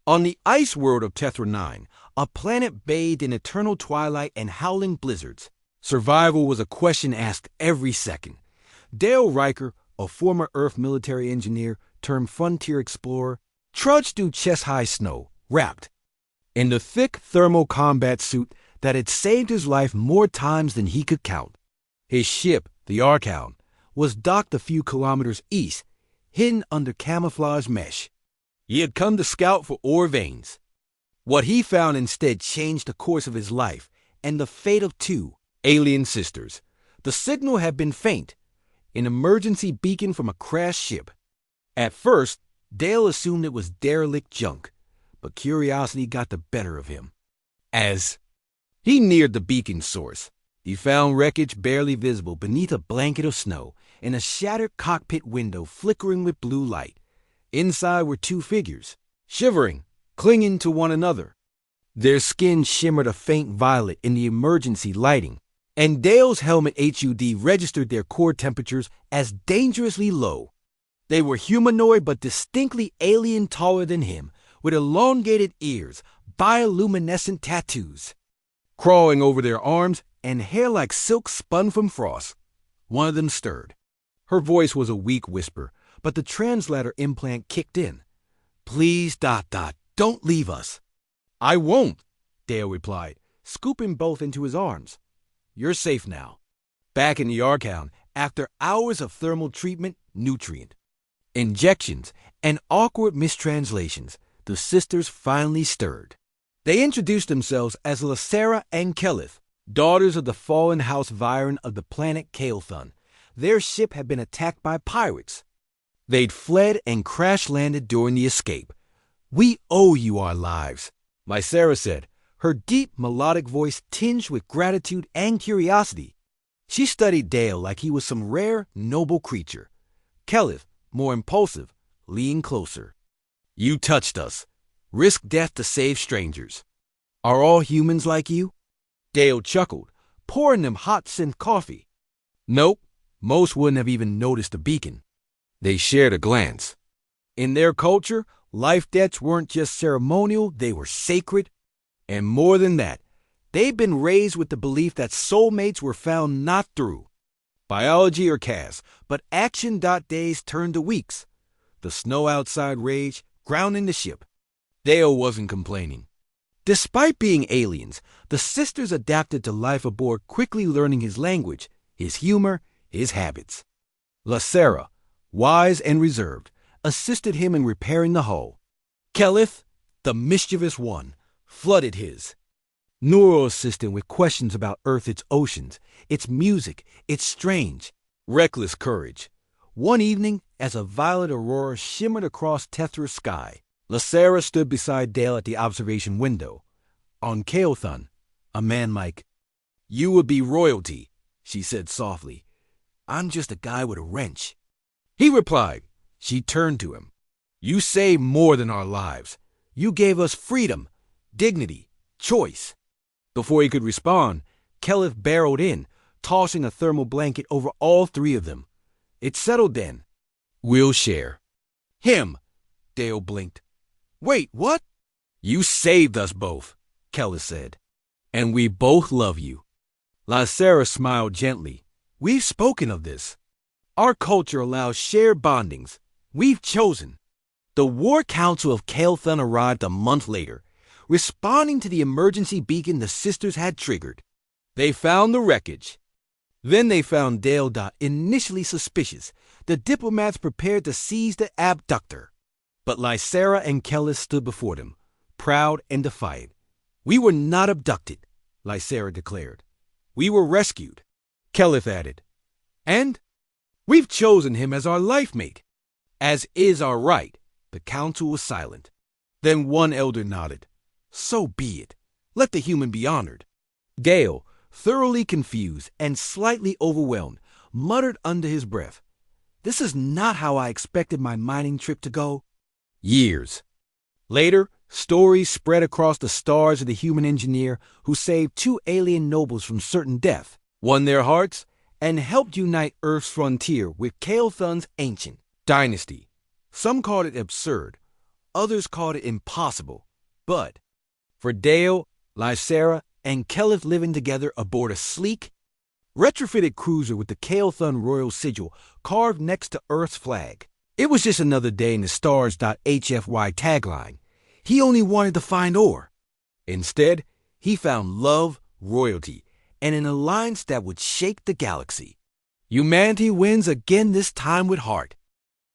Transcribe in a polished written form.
On the ice world of Tethra 9, a planet bathed in eternal twilight and howling blizzards, survival was a question asked every second. Dale Riker, a former Earth military engineer turned frontier explorer, trudged through chest-high snow, wrapped in the thick thermal combat suit that had saved his life more times than he could count. His ship, the Archon, was docked a few kilometers east, hidden under camouflage mesh. He had come to scout for ore veins. What he found instead changed the course of his life and the fate of two alien sisters. The signal had been faint, an emergency beacon from a crashed ship. At first, Dale assumed it was derelict junk, but curiosity got the better of him. As he neared the beacon source, he found wreckage barely visible beneath a blanket of snow and a shattered cockpit window flickering with blue light. Inside were two figures, shivering, clinging to one another. Their skin shimmered a faint violet in the emergency lighting, and Dale's helmet HUD registered their core temperatures as dangerously low. They were humanoid but distinctly alien, taller than him, with elongated ears, bioluminescent tattoos crawling over their arms, and hair like silk spun from frost. One of them stirred. Her voice was a weak whisper, but the translator implant kicked in. "Please, ... don't leave us." "I won't," Dale replied, scooping both into his arms. "You're safe now." Back in the Archon, after hours of thermal treatment, nutrient injections, and awkward mistranslations, the sisters finally stirred. They introduced themselves as Lacera and Kelith, daughters of the fallen House Viren of the planet Kael'thun. Their ship had been attacked by pirates. They'd fled and crash-landed during the escape. "We owe you our lives," Lysera said, her deep, melodic voice tinged with gratitude and curiosity. She studied Dale like he was some rare, noble creature. Kelith, more impulsive, leaned closer. "You touched us. Risk death to save strangers. Are all humans like you?" Dale chuckled, pouring them hot synth coffee. "Nope, most wouldn't have even noticed the beacon." They shared a glance. In their culture, life debts weren't just ceremonial, they were sacred. And more than that, they'd been raised with the belief that soulmates were found not through biology or caste, but action. Days turned to weeks. The snow outside raged, grounding the ship. Dale wasn't complaining. Despite being aliens, the sisters adapted to life aboard, quickly learning his language, his humor, his habits. Lacera, wise and reserved, assisted him in repairing the hull. Kelith, the mischievous one, flooded his neural assistant with questions about Earth, its oceans, its music, its strange, reckless courage. One evening, as a violet aurora shimmered across Tethra's sky, Lacera stood beside Dale at the observation window. On Kael'thun, a man like, "You would be royalty," she said softly. "I'm just a guy with a wrench." He replied. She turned to him. "You saved more than our lives. You gave us freedom, dignity, choice." Before he could respond, Kelith barreled in, tossing a thermal blanket over all three of them. It settled then. "We'll share." "Him," Dale blinked. "Wait, what?" "You saved us both," Kelith said. "And we both love you." Lysera smiled gently. "We've spoken of this. Our culture allows shared bondings. We've chosen." The War Council of Kael'thun arrived a month later, responding to the emergency beacon the sisters had triggered. They found the wreckage. Then they found Dale. Initially suspicious, the diplomats prepared to seize the abductor. But Lysera and Kelith stood before them, proud and defiant. "We were not abducted," Lysera declared. "We were rescued," Kelith added. "And we've chosen him as our life mate, as is our right." The council was silent. Then one elder nodded. "So be it. Let the human be honored." Dale, thoroughly confused and slightly overwhelmed, muttered under his breath, "This is not how I expected my mining trip to go." Years later, stories spread across the stars of the human engineer who saved two alien nobles from certain death, won their hearts, and helped unite Earth's frontier with Kael'thun's ancient dynasty. Some called it absurd, Others called it impossible. But for Dale, Lysera, and Kelleth living together aboard a sleek, retrofitted cruiser with the Kael'thon royal sigil carved next to Earth's flag, it was just another day in the stars.HFY tagline. He only wanted to find ore. Instead, he found love, royalty, and an alliance that would shake the galaxy. Humanity wins again, this time with heart.